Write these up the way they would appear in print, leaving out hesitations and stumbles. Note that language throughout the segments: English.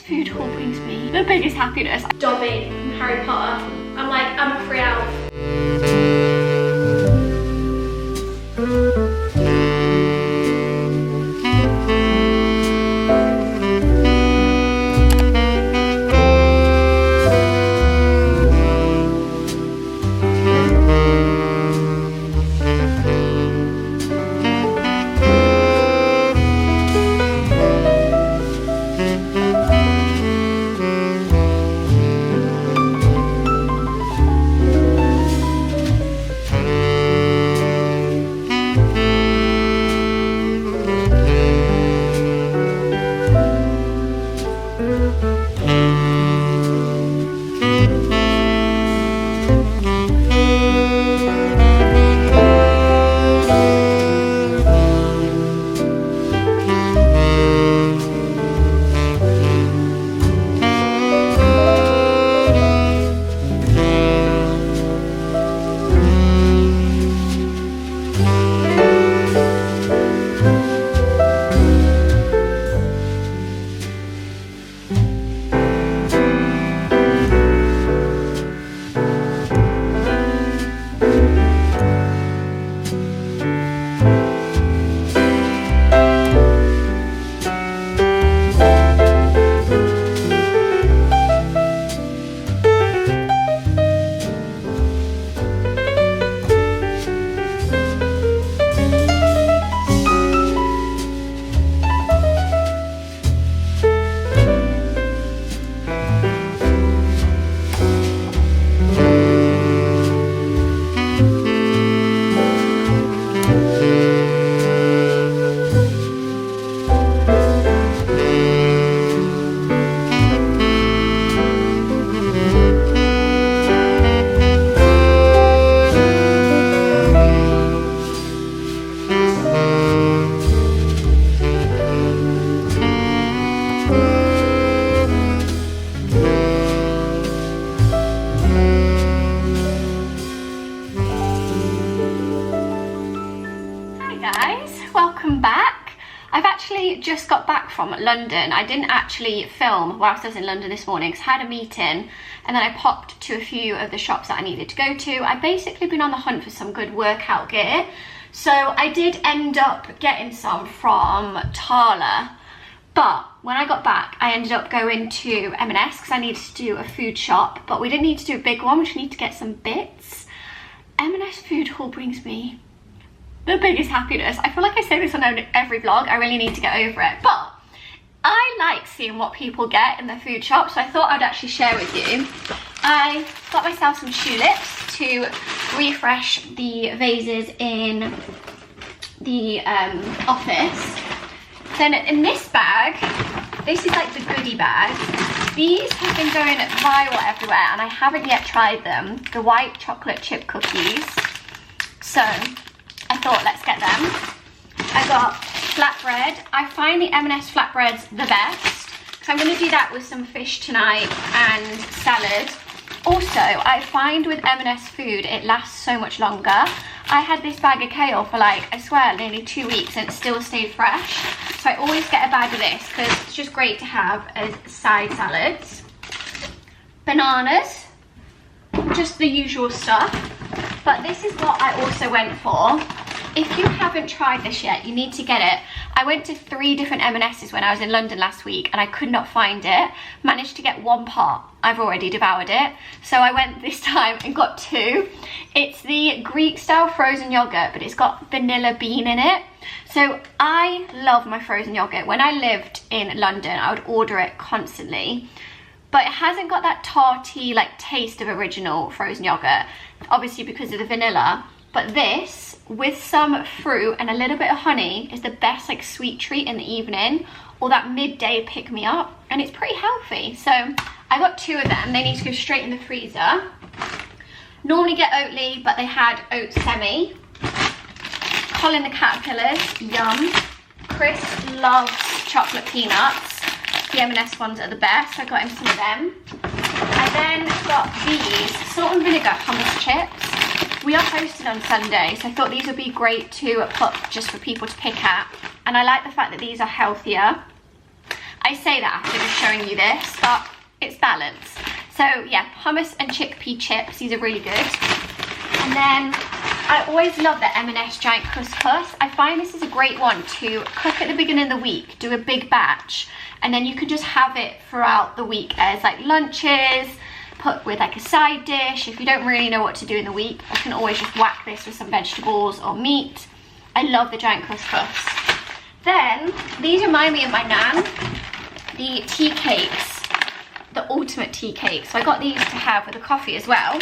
food hall brings me the biggest happiness. Dobby from Harry Potter. I'm like, I'm a free elf. Just got back from London. I didn't actually film whilst I was in London this morning because I had a meeting and then I popped to a few of the shops that I needed to go to. I've basically been on the hunt for some good workout gear. So I did end up getting some from Tala, but when I got back I ended up going to M&S because I needed to do a food shop, but we didn't need to do a big one, we just need to get some bits. M&S food haul brings me the biggest happiness. I feel like I say this on every vlog, I really need to get over it, but I like seeing what people get in the food shop, so I thought I'd actually share with you. I got myself some tulips to refresh the vases in the office. Then in this bag, this is like the goodie bag. These have been going viral everywhere and I haven't yet tried them. The white chocolate chip cookies. So I thought, let's get them. I got flatbread. I find the M&S flatbreads the best, so I'm going to do that with some fish tonight and salad. Also, I find with M&S food, it lasts so much longer. I had this bag of kale for like, I swear, nearly 2 weeks and it still stayed fresh. So I always get a bag of this because it's just great to have as side salads. Bananas, just the usual stuff. But this is what I also went for. If you haven't tried this yet, you need to get it. I went to 3 different M&S's when I was in London last week and I could not find it. Managed to get 1 pot. I've already devoured it. So I went this time and got 2. It's the Greek style frozen yogurt, but it's got vanilla bean in it. So I love my frozen yogurt. When I lived in London, I would order it constantly. But it hasn't got that tarty like taste of original frozen yogurt, obviously because of the vanilla. But this, with some fruit and a little bit of honey, is the best like sweet treat in the evening or that midday pick me up, and it's pretty healthy. So I got 2 of them. They need to go straight in the freezer. Normally get Oatly, but they had oat semi. Colin the Caterpillars, yum. Chris loves chocolate peanuts. The M&S ones are the best. I got him some of them. I then got these salt and vinegar hummus chips. We are hosted on Sunday, so I thought these would be great to put just for people to pick at. And I like the fact that these are healthier. I say that after just showing you this, but it's balanced. So yeah, hummus and chickpea chips, these are really good. And then I always love the M&S giant couscous. I find this is a great one to cook at the beginning of the week, do a big batch, and then you can just have it throughout the week as like lunches, put with like a side dish. If you don't really know what to do in the week, I can always just whack this with some vegetables or meat. I love the giant couscous. Then, these remind me of my nan, the tea cakes, the ultimate tea cakes. So I got these to have with the coffee as well.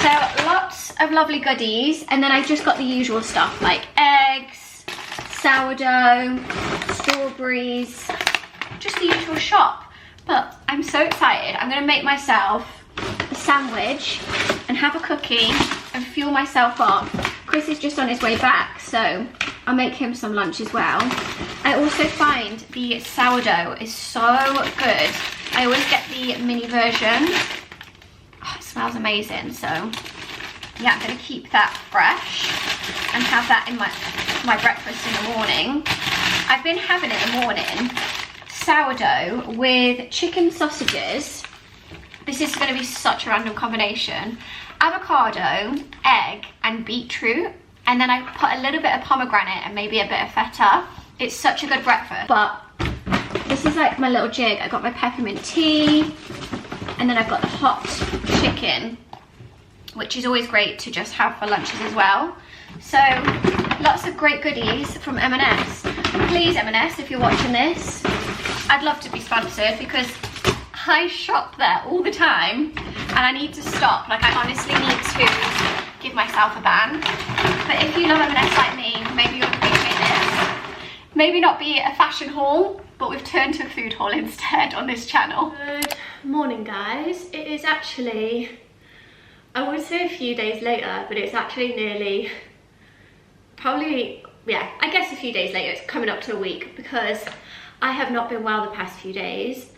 So lots of lovely goodies, and then I just got the usual stuff like eggs, sourdough, strawberries, just the usual shop. But I'm so excited. I'm gonna make myself a sandwich and have a cookie and fuel myself up. Chris is just on his way back, so I'll make him some lunch as well. I also find the sourdough is so good. I always get the mini version. Oh, it smells amazing. So yeah, I'm gonna keep that fresh and have that in my breakfast in the morning. I've been having it in the morning, sourdough with chicken sausages. This is gonna be such a random combination. Avocado, egg, and beetroot. And then I put a little bit of pomegranate and maybe a bit of feta. It's such a good breakfast. But this is like my little jig. I got my peppermint tea, and then I've got the hot chicken, which is always great to just have for lunches as well. So lots of great goodies from M&S. Please, M&S, if you're watching this, I'd love to be sponsored because I shop there all the time and I need to stop. Like, I honestly need to give myself a ban. But if you love M&S like me, maybe you'll appreciate this. Maybe not be a fashion haul, but we've turned to a food haul instead on this channel. Good morning, guys. It is actually, I would say a few days later, but it's actually nearly, probably, yeah, I guess a few days later. It's coming up to a week because I have not been well the past few days.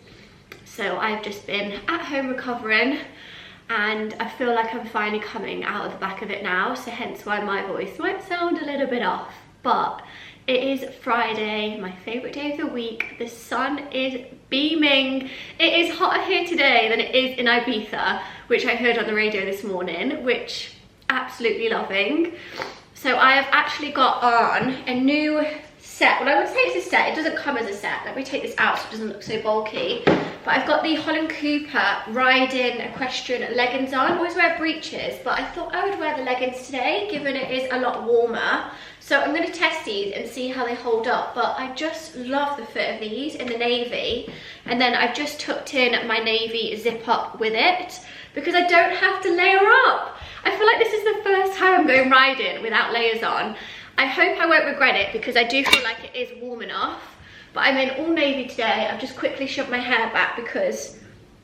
So I've just been at home recovering, and I feel like I'm finally coming out of the back of it now, so hence why my voice might sound a little bit off. But it is Friday, my favourite day of the week. The sun is beaming. It is hotter here today than it is in Ibiza, which I heard on the radio this morning, which absolutely loving. So I have actually got on a new set. Well, I would say it's a set. It doesn't come as a set. Let me take this out so it doesn't look so bulky. But I've got the Holland Cooper riding equestrian leggings on. I always wear breeches, but I thought I would wear the leggings today, given it is a lot warmer. So I'm going to test these and see how they hold up. But I just love the fit of these in the navy. And then I've just tucked in my navy zip up with it because I don't have to layer up. I feel like this is the first time I'm going riding without layers on. I hope I won't regret it because I do feel like it is warm enough. But I'm in all navy today. I've just quickly shoved my hair back because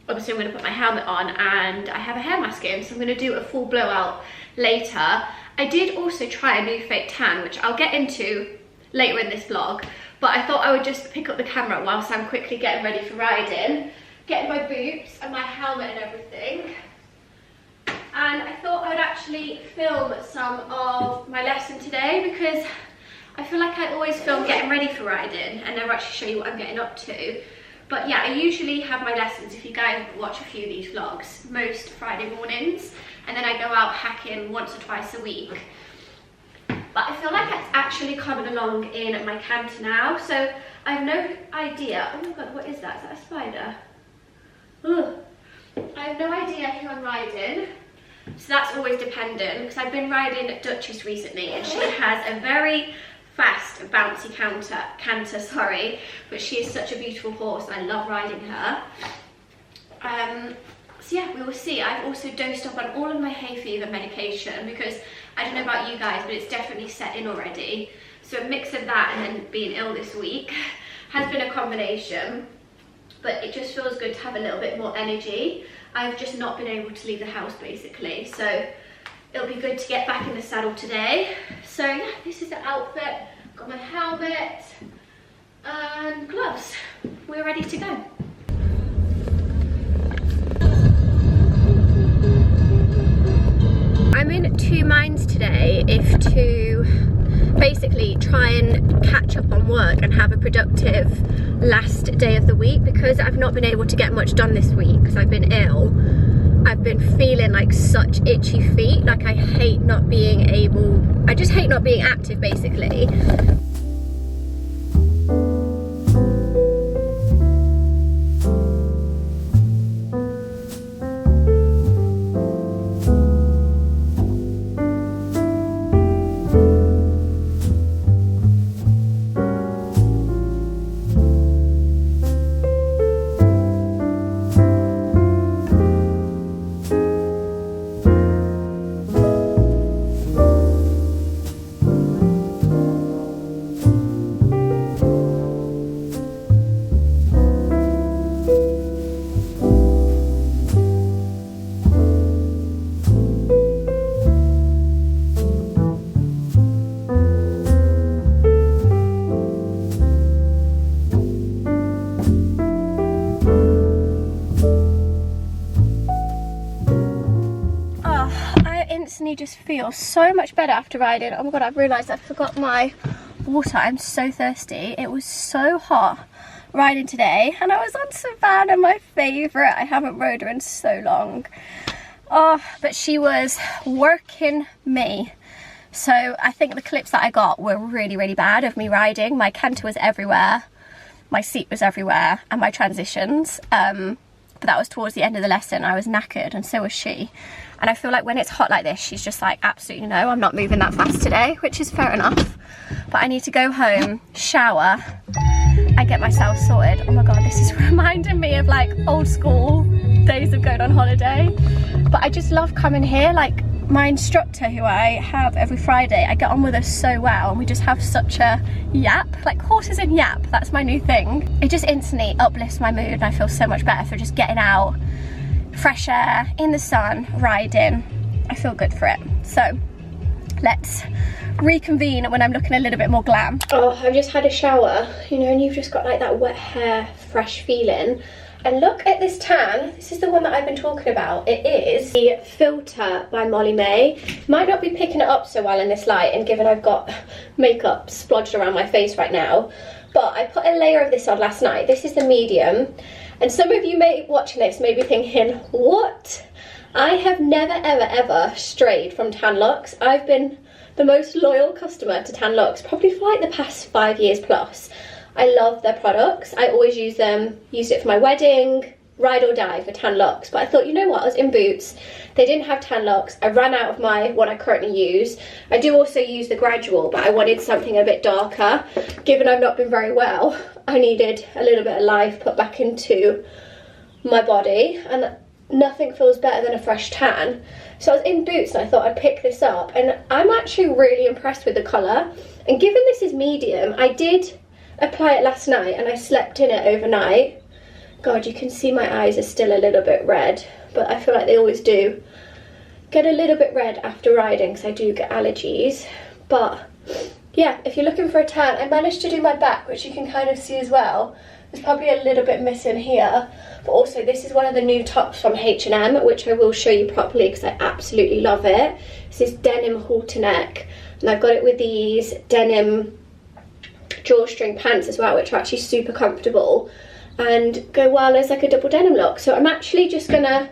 obviously I'm going to put my helmet on and I have a hair mask in, so I'm going to do a full blowout later. I did also try a new fake tan, which I'll get into later in this vlog, but I thought I would just pick up the camera whilst I'm quickly getting ready for riding, getting my boots and my helmet and everything. And I thought I would actually film some of my lesson today because I feel like I always film getting ready for riding and never actually show you what I'm getting up to. But yeah, I usually have my lessons, if you guys watch a few of these vlogs, most Friday mornings, and then I go out hacking once or twice a week. But I feel like it's actually coming along in my canter now, so I have no idea. Oh my god, what is that? Is that a spider? Ugh. I have no idea who I'm riding. So that's always dependent, because I've been riding Duchess recently and she has a very fast bouncy canter, but she is such a beautiful horse and I love riding her. So yeah, we will see. I've also dosed up on all of my hay fever medication because I don't know about you guys, but it's definitely set in already. So a mix of that and then being ill this week has been a combination, but it just feels good to have a little bit more energy. I've just not been able to leave the house basically, so it'll be good to get back in the saddle today. So yeah, this is the outfit. Got my helmet and gloves. We're ready to go. I'm in two minds today if to basically try and catch up on work and have a productive last day of the week, because I've not been able to get much done this week because I've been ill. I've been feeling like such itchy feet. Like I hate not being able, I just hate not being active basically. Just feel so much better after riding. Oh my god, I've realised I forgot my water. I'm so thirsty. It was so hot riding today, and I was on Savannah, my favourite. I haven't rode her in so long. Oh, but she was working me. So I think the clips that I got were really, really bad of me riding. My canter was everywhere, my seat was everywhere, and my transitions. But that was towards the end of the lesson. I was knackered, and so was she. And I feel like when it's hot like this, she's just like, absolutely no, I'm not moving that fast today, which is fair enough. But I need to go home, shower, and get myself sorted. Oh my god, this is reminding me of like old school days of going on holiday. But I just love coming here. Like my instructor, who I have every Friday, I get on with her so well, and we just have such a yap, like horses and yap. That's my new thing. It just instantly uplifts my mood, and I feel so much better for just getting out, fresh air, in the sun, riding. I feel good for it. So let's reconvene when I'm looking a little bit more glam. Oh, I've just had a shower, you know, and you've just got like that wet hair, fresh feeling. And look at this tan. This is the one that I've been talking about. It is the Filter by mollymae. Might not be picking it up so well in this light, and given I've got makeup splodged around my face right now, but I put a layer of this on last night. This is the medium. And some of you may watching this may be thinking, what? I have never ever ever strayed from Tan Luxe. I've been the most loyal customer to Tan Luxe probably for like the past 5 years plus. I love their products. I always use them. Used it for my wedding, ride or die for Tan Luxe. But I thought, you know what, I was in Boots. They didn't have Tan Luxe. I ran out of my what I currently use. I do also use the Gradual, but I wanted something a bit darker. Given I've not been very well, I needed a little bit of life put back into my body, and nothing feels better than a fresh tan. So I was in Boots and I thought I'd pick this up, and I'm actually really impressed with the colour. And given this is medium, I did apply it last night and I slept in it overnight. God, you can see my eyes are still a little bit red, but I feel like they always do get a little bit red after riding because I do get allergies. But yeah, if you're looking for a tan, I managed to do my back, which you can kind of see as well. There's probably a little bit missing here, but also this is one of the new tops from H&M, which I will show you properly because I absolutely love it. This is denim halter neck, and I've got it with these denim drawstring pants as well, which are actually super comfortable and go well as like a double denim look. So I'm actually just gonna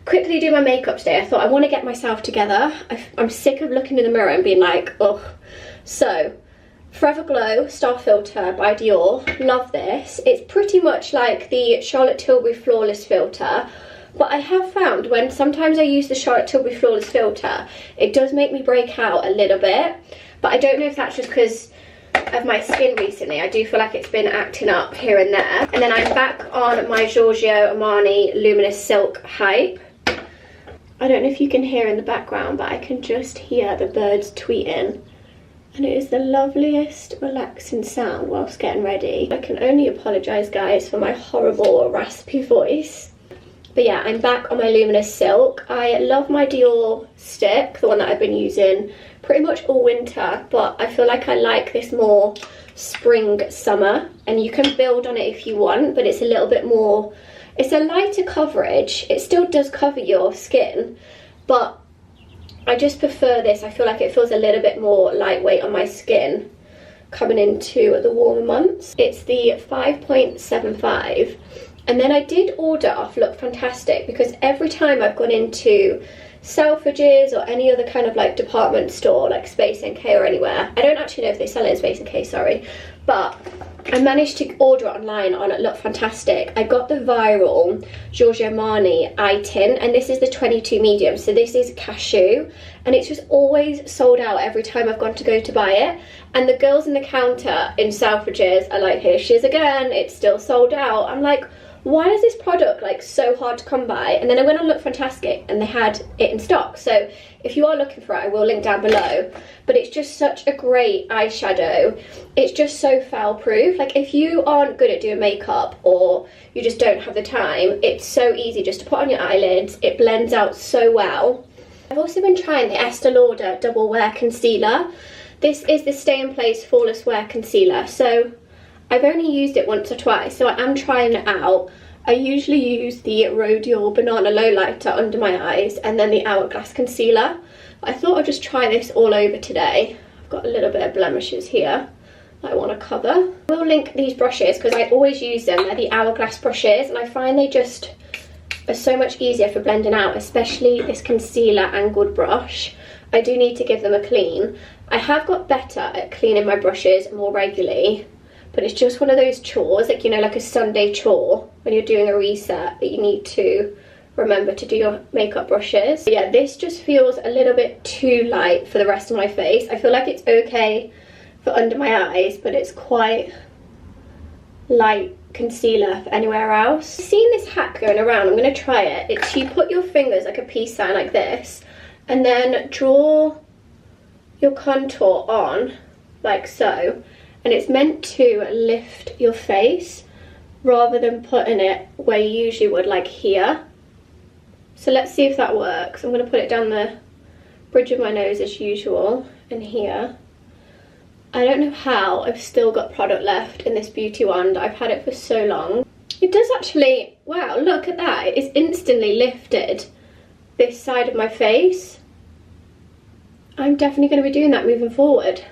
quickly do my makeup today. I thought I want to get myself together. I'm sick of looking in the mirror and being like, ugh. So Forever Glow Star Filter by Dior. Love this. It's pretty much like the Charlotte Tilbury Flawless Filter, but I have found when sometimes I use the Charlotte Tilbury Flawless Filter, it does make me break out a little bit, but I don't know if that's just because of my skin recently. I do feel like it's been acting up here and there. And then I'm back on my Giorgio Armani Luminous Silk Hype. I don't know if you can hear in the background, but I can just hear the birds tweeting. And it is the loveliest relaxing sound whilst getting ready. I can only apologise, guys, for my horrible raspy voice. But yeah, I'm back on my Luminous Silk. I love my Dior stick, the one that I've been using pretty much all winter, but I feel like I like this more spring, summer. And you can build on it if you want, but it's a little bit more, it's a lighter coverage. It still does cover your skin, but I just prefer this. I feel like it feels a little bit more lightweight on my skin coming into the warmer months. It's the 5.75, and then I did order off Look Fantastic because every time I've gone into Selfridges or any other kind of like department store like Space NK or anywhere, I don't actually know if they sell it in Space NK, sorry, but I managed to order it online on Look Fantastic. I got the viral Giorgio Armani eye tint, and this is the 22 medium, so this is cashew, and it's just always sold out every time I've gone to go to buy it. And the girls in the counter in Selfridges are like, here she is again, it's still sold out. I'm like, why is this product like so hard to come by? And then I went on Look Fantastic and they had it in stock, so if you are looking for it, I will link down below. But it's just such a great eyeshadow. It's just so foul proof. Like if you aren't good at doing makeup or you just don't have the time, it's so easy just to put on your eyelids. It blends out so well. I've also been trying the Estee Lauder Double Wear Concealer. This is the Stay in Place Flawless Wear Concealer. So I've only used it once or twice, so I am trying it out. I usually use the Rodial Banana Lowlighter under my eyes and then the Hourglass Concealer. I thought I'd just try this all over today. I've got a little bit of blemishes here that I want to cover. I will link these brushes because I always use them. They're the Hourglass brushes, and I find they just are so much easier for blending out, especially this concealer angled brush. I do need to give them a clean. I have got better at cleaning my brushes more regularly, but it's just one of those chores, like, you know, like a Sunday chore when you're doing a reset that you need to remember to do your makeup brushes. But yeah, this just feels a little bit too light for the rest of my face. I feel like it's okay for under my eyes, but it's quite light concealer for anywhere else. I've seen this hack going around, I'm going to try it. It's you put your fingers like a peace sign like this, and then draw your contour on like so. And it's meant to lift your face rather than putting it where you usually would, like here. So let's see if that works. I'm going to put it down the bridge of my nose as usual and here. I don't know how I've still got product left in this beauty wand. I've had it for so long. It does actually, wow, look at that. It's instantly lifted this side of my face. I'm definitely going to be doing that moving forward.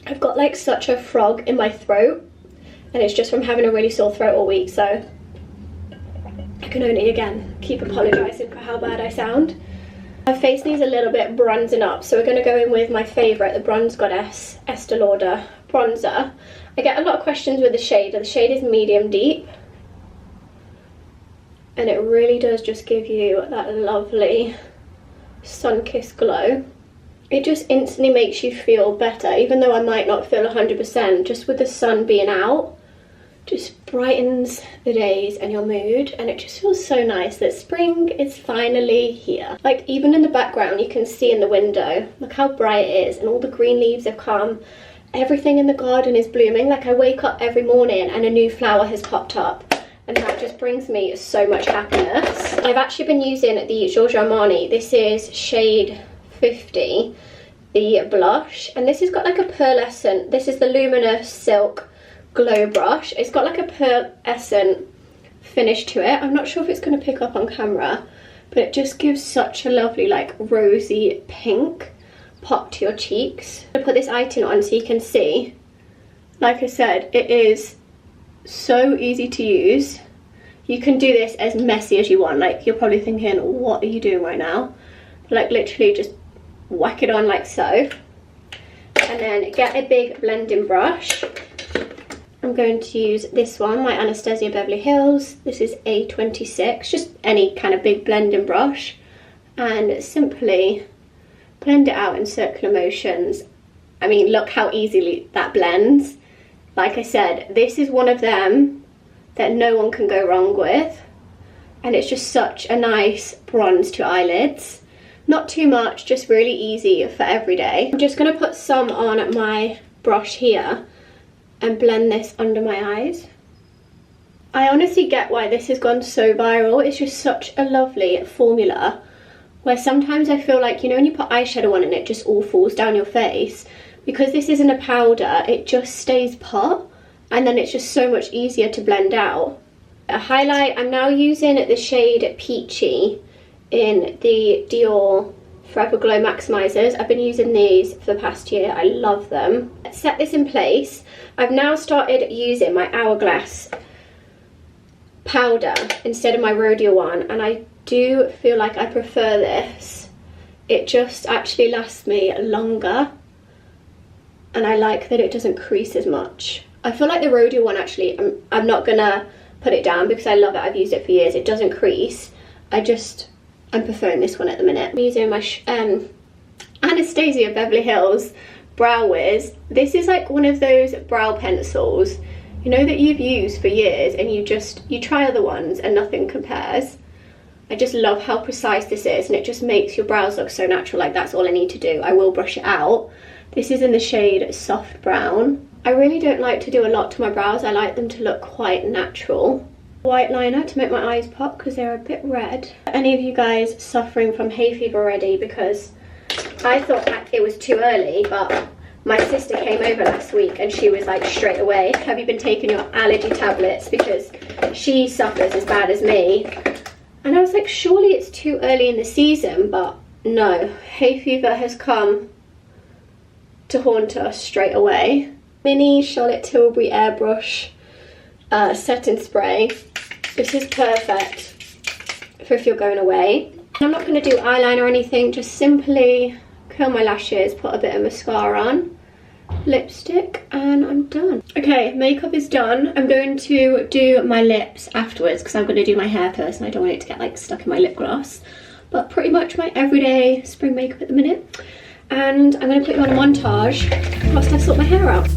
I've got like such a frog in my throat, and it's just from having a really sore throat all week, so I can only again keep apologising for how bad I sound. My face needs a little bit bronzing up, so we're going to go in with my favourite, the Bronze Goddess Estee Lauder bronzer. I get a lot of questions with the shade, and the shade is medium deep, and it really does just give you that lovely sun-kissed glow. It just instantly makes you feel better, even though I might not feel 100%, just with the sun being out. Just brightens the days and your mood, and it just feels so nice that spring is finally here. Like even in the background you can see in the window, look how bright it is, and all the green leaves have come. Everything in the garden is blooming. Like I wake up every morning and a new flower has popped up, and that just brings me so much happiness. I've actually been using the Giorgio Armani, this is shade 50, the blush, and this has got like a pearlescent, this is the Luminous Silk Glow brush. It's got like a pearlescent finish to it. I'm not sure if it's going to pick up on camera, but it just gives such a lovely like rosy pink pop to your cheeks. I'm going to put this eye tint on so you can see. Like I said, it is so easy to use. You can do this as messy as you want. Like you're probably thinking, what are you doing right now? But like literally just whack it on like so, and then get a big blending brush. I'm going to use this one, my Anastasia Beverly Hills. This is A26, just any kind of big blending brush, and simply blend it out in circular motions. I mean, look how easily that blends. Like I said, this is one of them that no one can go wrong with, and it's just such a nice bronze to eyelids. Not too much, just really easy for every day. I'm just going to put some on my brush here and blend this under my eyes. I honestly get why this has gone so viral. It's just such a lovely formula, where sometimes I feel like, you know, when you put eyeshadow on and it just all falls down your face, because this isn't a powder, it just stays put, and then it's just so much easier to blend out. A highlight, I'm now using the shade Peachy in the Dior Forever Glow Maximizers. I've been using these for the past year. I love them. Set this in place. I've now started using my Hourglass powder instead of my Rhodia one, and I do feel like I prefer this. It just actually lasts me longer, and I like that it doesn't crease as much. I feel like the Rhodia one, actually, I'm not gonna put it down because I love it. I've used it for years. It doesn't crease. I'm preferring this one at the minute. I'm using my Anastasia Beverly Hills Brow Wiz. This is like one of those brow pencils, you know, that you've used for years and you try other ones and nothing compares. I just love how precise this is, and it just makes your brows look so natural. Like, that's all I need to do. I will brush it out. This is in the shade Soft Brown. I really don't like to do a lot to my brows. I like them to look quite natural. White liner to make my eyes pop because they're a bit red. Any of you guys suffering from hay fever already? Because I thought it was too early, but my sister came over last week and she was like straight away, have you been taking your allergy tablets? Because she suffers as bad as me. And I was like, surely it's too early in the season, but no, hay fever has come to haunt us straight away. Mini Charlotte Tilbury airbrush setting spray. This is perfect for if you're going away. I'm not going to do eyeliner or anything, just simply curl my lashes, put a bit of mascara on, lipstick, and I'm done. Okay, makeup is done. I'm going to do my lips afterwards because I'm going to do my hair first and I don't want it to get like stuck in my lip gloss. But pretty much my everyday spring makeup at the minute. And I'm going to put you on a montage whilst I sort my hair out.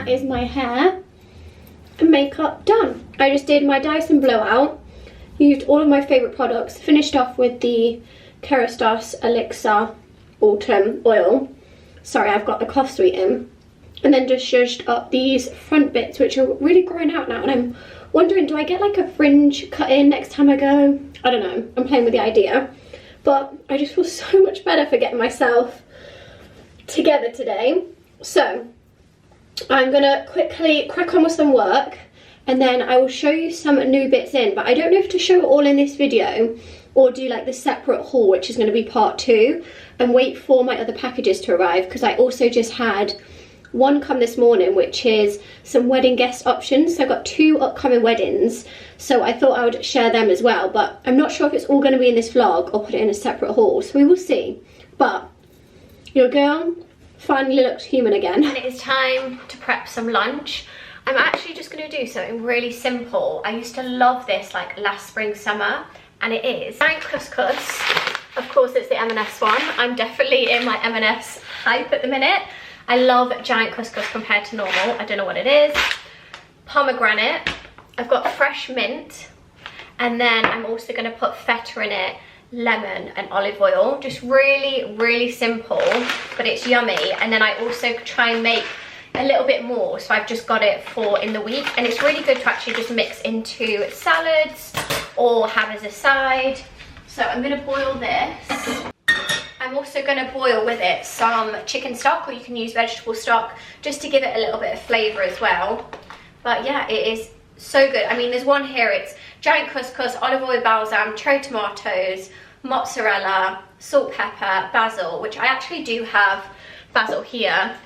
Is my hair and makeup done. I just did my Dyson blowout, used all of my favourite products, finished off with the Kerastase Elixir Autumn Oil. Sorry, I've got the cough sweet in. And then just zhuzhed up these front bits, which are really growing out now, and I'm wondering, do I get like a fringe cut in next time I go? I don't know, I'm playing with the idea. But I just feel so much better for getting myself together today. So I'm gonna quickly crack on with some work and then I will show you some new bits in, but I don't know if to show it all in this video or do like the separate haul, which is going to be part 2, and wait for my other packages to arrive, because I also just had one come this morning, which is some wedding guest options. So I've got 2 upcoming weddings, so I thought I would share them as well, but I'm not sure if it's all going to be in this vlog or put it in a separate haul, so we will see. But your girl finally looks human again. And it is time to prep some lunch. I'm actually just going to do something really simple. I used to love this like last spring, summer, and it is giant couscous. Of course it's the M&S one. I'm definitely in my M&S hype at the minute. I love giant couscous compared to normal. I don't know what it is. Pomegranate. I've got fresh mint, and then I'm also going to put feta in it, lemon and olive oil. Just really simple, but it's yummy. And then I also try and make a little bit more, so I've just got it for in the week, and it's really good to actually just mix into salads or have as a side. So I'm going to boil this. I'm also going to boil with it some chicken stock, or you can use vegetable stock just to give it a little bit of flavour as well. But yeah, it is so good. I mean, there's one here, it's giant couscous, olive oil, balsam, cherry tomatoes, mozzarella, salt, pepper, basil, which I actually do have basil here.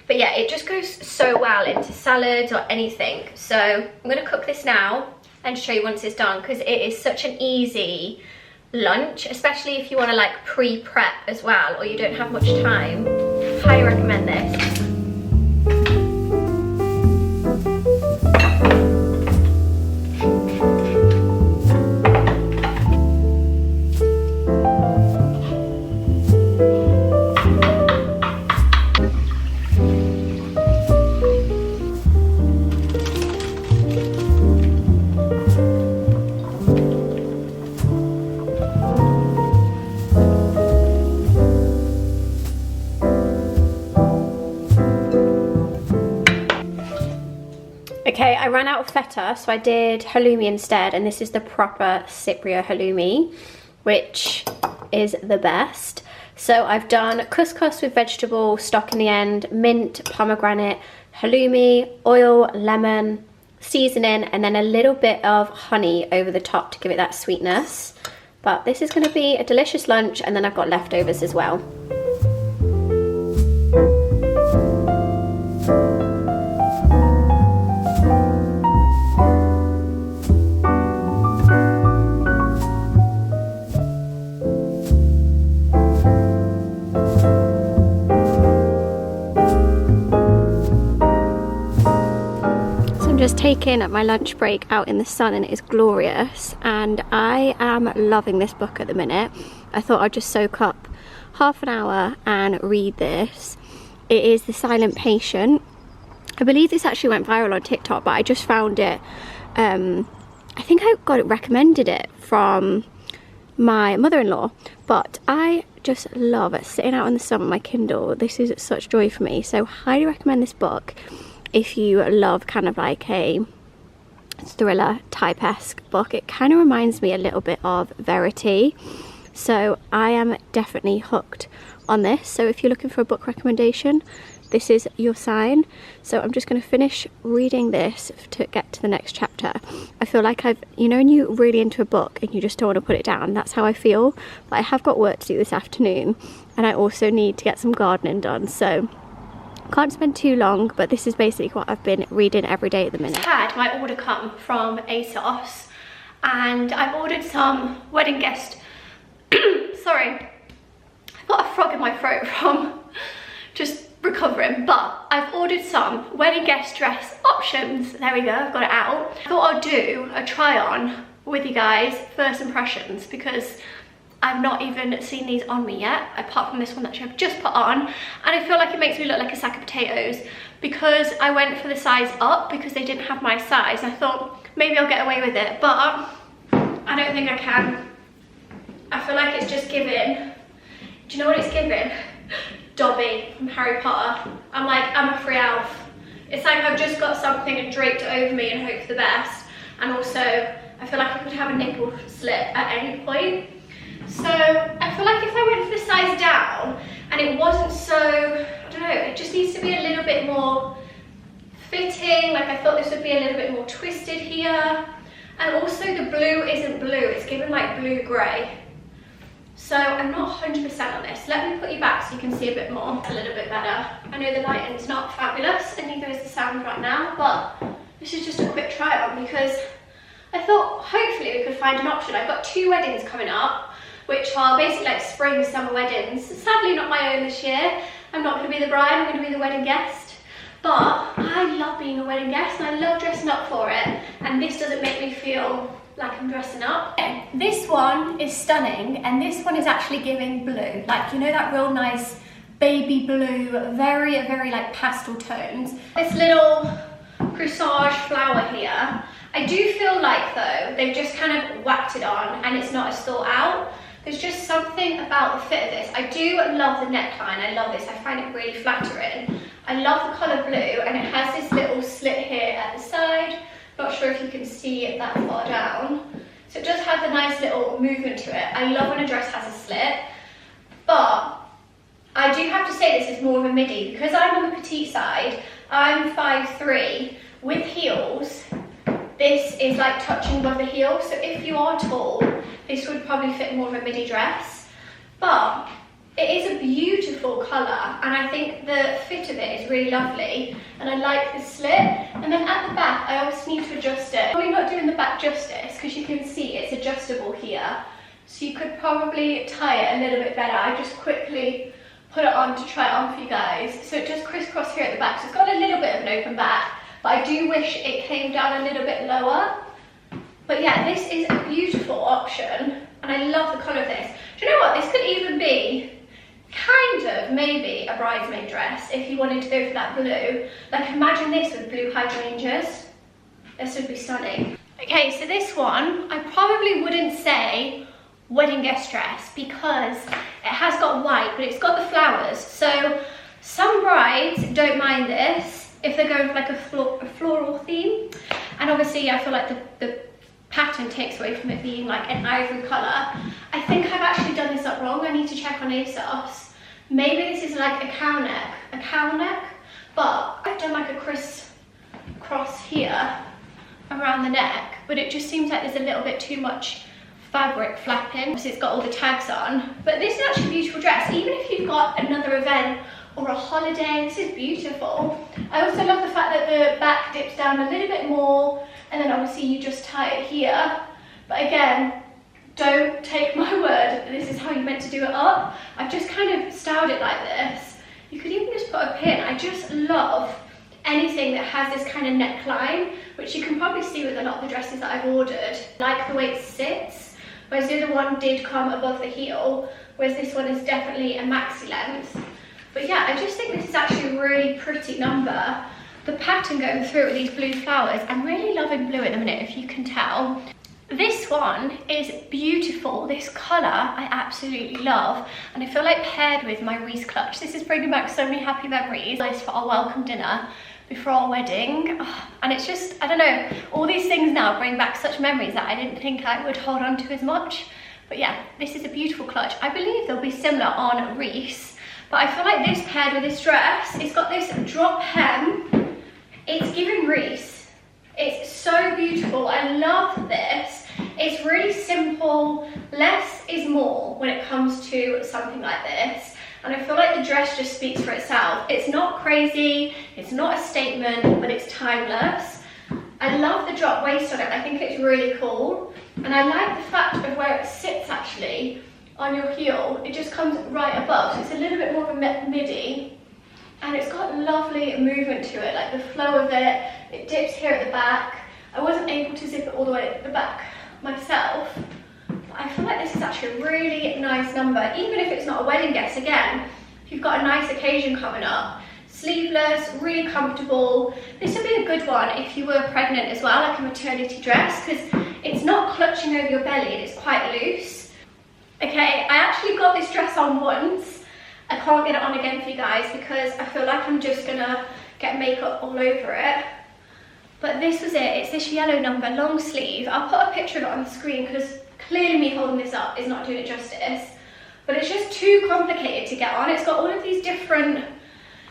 But yeah, it just goes so well into salads or anything. So I'm going to cook this now and show you once it's done, because it is such an easy lunch, especially if you want to like pre-prep as well, or you don't have much time. Highly recommend this. I ran out of feta, so I did halloumi instead, and this is the proper Cypriot halloumi, which is the best. So I've done couscous with vegetable stock in the end, mint, pomegranate, halloumi, oil, lemon, seasoning, and then a little bit of honey over the top to give it that sweetness. But this is going to be a delicious lunch, and then I've got leftovers as well. Just taking my lunch break out in the sun, and it is glorious, and I am loving this book at the minute. I thought I'd just soak up half an hour and read this. It is The Silent Patient. I believe this actually went viral on TikTok, but I just found it, I think I got it recommended it from my mother-in-law, but I just love it sitting out in the sun with my Kindle. This is such joy for me, so highly recommend this book if you love kind of like a thriller type-esque book. It kind of reminds me a little bit of Verity, so I am definitely hooked on this. So if you're looking for a book recommendation, this is your sign. So I'm just going to finish reading this to get to the next chapter. I feel like you know when you're really into a book and you just don't want to put it down, that's how I feel. But I have got work to do this afternoon, and I also need to get some gardening done, so can't spend too long, but this is basically what I've been reading every day at the minute. I had my order come from Asos, and I've ordered some wedding guest sorry, I've got a frog in my throat from just recovering, but I've ordered some wedding guest dress options. There we go, I've got it out. I thought I'll do a try on with you guys, first impressions, because I've not even seen these on me yet, apart from this one that I've just put on, and I feel like it makes me look like a sack of potatoes because I went for the size up because they didn't have my size. I thought maybe I'll get away with it, but I don't think I can. I feel like it's just giving, do you know what it's giving? Dobby from Harry Potter. I'm a free elf. It's like I've just got something draped over me and hope for the best, and also I feel like I could have a nipple slit at any point. So I feel like if I went for the size down and it wasn't so, I don't know, it just needs to be a little bit more fitting. Like I thought this would be a little bit more twisted here. And also the blue isn't blue, it's given like blue-grey. So I'm not 100% on this. Let me put you back so you can see a bit more, a little bit better. I know the lighting's not fabulous and neither is the sound right now, but this is just a quick try on because I thought hopefully we could find an option. I've got 2 weddings coming up, which are basically like spring, summer weddings. Sadly not my own this year. I'm not going to be the bride, I'm going to be the wedding guest. But I love being a wedding guest and I love dressing up for it. And this doesn't make me feel like I'm dressing up. Okay, this one is stunning, and this one is actually giving blue. Like, you know that real nice baby blue, very, very like pastel tones. This little corsage flower here. I do feel like though, they've just kind of whacked it on and it's not as thought out. There's just something about the fit of this. I do love the neckline, I love this, I find it really flattering. I love the colour blue, and it has this little slit here at the side. Not sure if you can see it that far down. So it does have a nice little movement to it. I love when a dress has a slit, but I do have to say this is more of a midi. Because I'm on the petite side, I'm 5'3", with heels, this is like touching above the heel. So if you are tall, this would probably fit more of a midi dress, but it is a beautiful colour, and I think the fit of it is really lovely, and I like the slit. And then at the back, I always need to adjust it. Probably not doing the back justice, because you can see it's adjustable here, so you could probably tie it a little bit better. I just quickly put it on to try it on for you guys. So it does crisscross here at the back, so it's got a little bit of an open back, but I do wish it came down a little bit lower. But yeah, this is a beautiful option, and I love the colour of this. Do you know what? This could even be kind of maybe a bridesmaid dress if you wanted to go for that blue. Like imagine this with blue hydrangeas. This would be stunning. Okay, so this one, I probably wouldn't say wedding guest dress because it has got white, but it's got the flowers. So some brides don't mind this, if they're going for like a floral theme. And obviously I feel like the pattern takes away from it being like an ivory colour. I think I've actually done this up wrong. I need to check on Asos. Maybe this is like a cow neck, but I've done like a cross here around the neck, but it just seems like there's a little bit too much fabric flapping. Obviously it's got all the tags on, but this is actually a beautiful dress. Even if you've got another event or a holiday, this is beautiful. I also love the fact that the back dips down a little bit more, and then obviously you just tie it here. But again, don't take my word that this is how you're meant to do it up. I've just kind of styled it like this. You could even just put a pin. I just love anything that has this kind of neckline, which you can probably see with a lot of the dresses that I've ordered. I like the way it sits, whereas the other one did come above the heel, whereas this one is definitely a maxi length. But yeah, I just think this is actually a really pretty number. The pattern going through with these blue flowers, I'm really loving blue at the minute, if you can tell. This one is beautiful. This colour I absolutely love, and I feel like paired with my Reese clutch, this is bringing back so many happy memories. Nice for our welcome dinner before our wedding. Oh, and it's just, I don't know, all these things now bring back such memories that I didn't think I would hold on to as much. But yeah, this is a beautiful clutch. I believe they'll be similar on Reese. But I feel like this paired with this dress, it's got this drop hem. It's giving Reese. It's so beautiful. I love this. It's really simple. Less is more when it comes to something like this. And I feel like the dress just speaks for itself. It's not crazy. It's not a statement, but it's timeless. I love the drop waist on it. I think it's really cool. And I like the fact of where it sits actually. On your heel, it just comes right above, so it's a little bit more of a midi, and it's got lovely movement to it, like the flow of it. It dips here at the back. I wasn't able to zip it all the way at the back myself, but I feel like this is actually a really nice number, even if it's not a wedding guest. Again, if you've got a nice occasion coming up, sleeveless, really comfortable. This would be a good one if you were pregnant as well, like a maternity dress, because it's not clutching over your belly and it's quite loose. Okay, I actually got this dress on once. I can't get it on again for you guys because I feel like I'm just gonna get makeup all over it. But this was it. It's this yellow number, long sleeve. I'll put a picture of it on the screen because clearly me holding this up is not doing it justice. But it's just too complicated to get on. It's got all of these different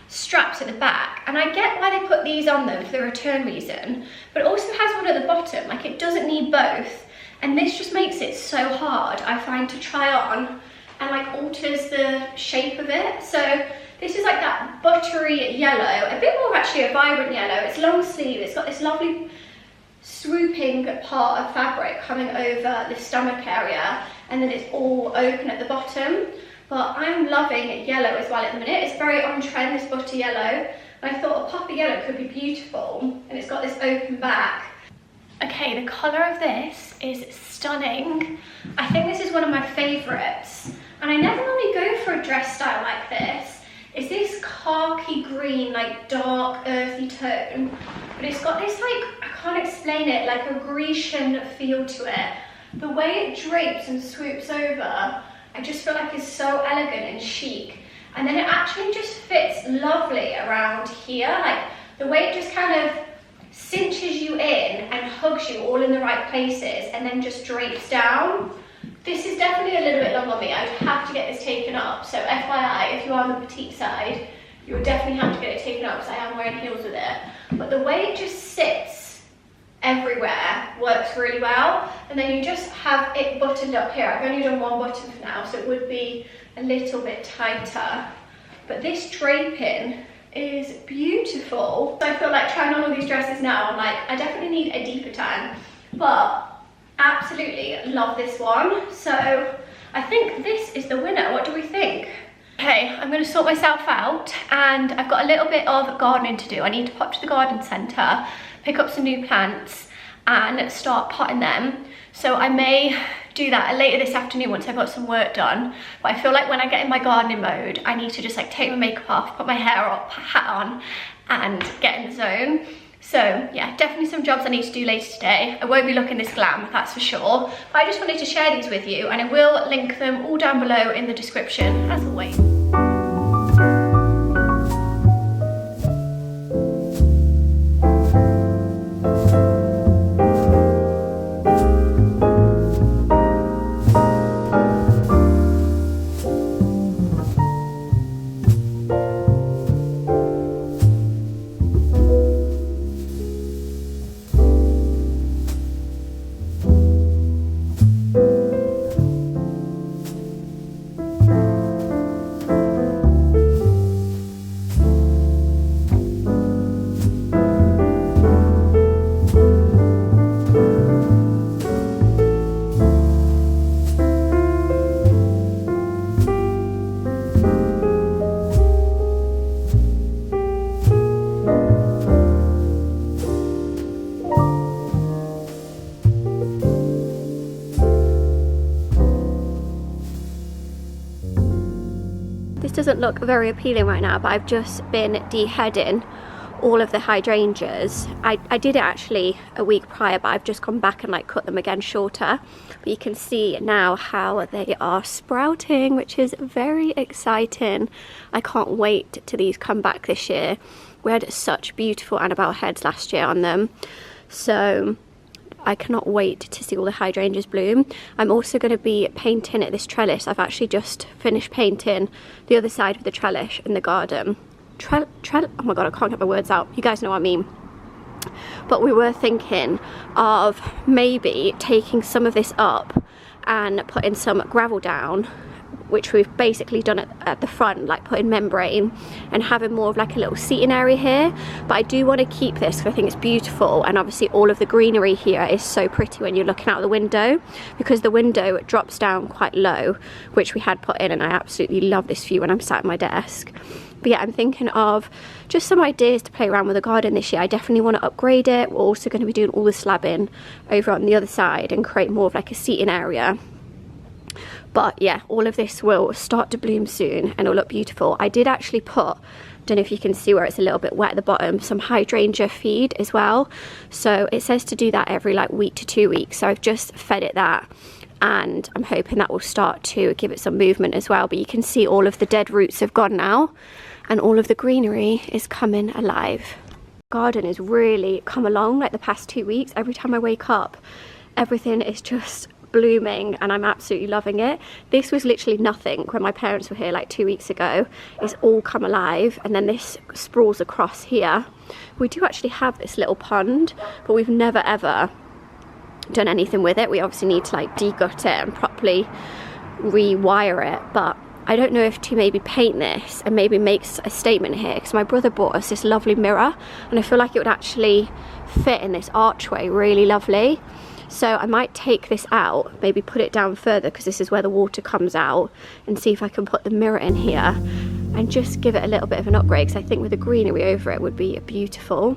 straps at the back, and I get why they put these on them for the return reason, but it also has one at the bottom. Like, it doesn't need both. And this just makes it so hard, I find, to try on, and like alters the shape of it. So this is like that buttery yellow, a bit more actually a vibrant yellow. It's long sleeve, it's got this lovely swooping part of fabric coming over the stomach area, and then it's all open at the bottom. But I'm loving yellow as well at the minute. It's very on trend, this butter yellow. And I thought a poppy yellow could be beautiful, and it's got this open back. Okay, the colour of this is stunning. I think this is one of my favourites. And I never normally go for a dress style like this. It's this khaki green, like dark, earthy tone. But it's got this, like, I can't explain it, like a Grecian feel to it. The way it drapes and swoops over, I just feel like it's so elegant and chic. And then it actually just fits lovely around here. Like, the way it just kind of cinches you in and hugs you all in the right places and then just drapes down. This is definitely a little bit long on me. I'd have to get this taken up. So FYI, if you are on the petite side, you would definitely have to get it taken up because I am wearing heels with it. But the way it just sits everywhere works really well. And then you just have it buttoned up here. I've only done one button for now, so it would be a little bit tighter. But this draping is beautiful. So I feel like trying on all these dresses now, I'm like, I definitely need a deeper tan, but absolutely love this one. So I think this is the winner. What do we think? Okay, I'm going to sort myself out, and I've got a little bit of gardening to do. I need to pop to the garden centre, pick up some new plants and start potting them. So I may do that later this afternoon once I've got some work done. But I feel like when I get in my gardening mode, I need to just like take my makeup off, put my hair up, hat on, and get in the zone. So yeah, definitely some jobs I need to do later today. I won't be looking this glam, that's for sure. But I just wanted to share these with you, and I will link them all down below in the description, as always. doesn't look very appealing right now, but I've just been deheading all of the hydrangeas. I did it actually a week prior, but I've just gone back and like cut them again shorter. But you can see now how they are sprouting, which is very exciting. I can't wait till these come back this year. We had such beautiful Annabelle heads last year on them, so I cannot wait to see all the hydrangeas bloom. I'm also going to be painting at this trellis. I've actually just finished painting the other side of the trellis in the garden. Oh my god, I can't get my words out. You guys know what I mean. But we were thinking of maybe taking some of this up and putting some gravel down, which we've basically done at the front, like putting membrane and having more of like a little seating area here. But I do want to keep this because I think it's beautiful, and obviously all of the greenery here is so pretty when you're looking out the window, because the window drops down quite low, which we had put in, and I absolutely love this view when I'm sat at my desk. But yeah, I'm thinking of just some ideas to play around with the garden this year. I definitely want to upgrade it. We're also going to be doing all the slabbing over on the other side and create more of like a seating area. But yeah, all of this will start to bloom soon and it'll look beautiful. I did actually put, don't know if you can see where it's a little bit wet at the bottom, some hydrangea feed as well. So it says to do that every like week to 2 weeks. So I've just fed it that, and I'm hoping that will start to give it some movement as well. But you can see all of the dead roots have gone now and all of the greenery is coming alive. Garden has really come along like the past 2 weeks. Every time I wake up, everything is just blooming and I'm absolutely loving it. This was literally nothing when my parents were here like 2 weeks ago. It's all come alive, and then this sprawls across here. We do actually have this little pond, but we've never ever done anything with it. We obviously need to like de-gut it and properly rewire it, but I don't know if to maybe paint this and maybe make a statement here, because my brother bought us this lovely mirror and I feel like it would actually fit in this archway really lovely. So I might take this out, maybe put it down further because this is where the water comes out, and see if I can put the mirror in here and just give it a little bit of an upgrade, because I think with the greenery over it would be beautiful.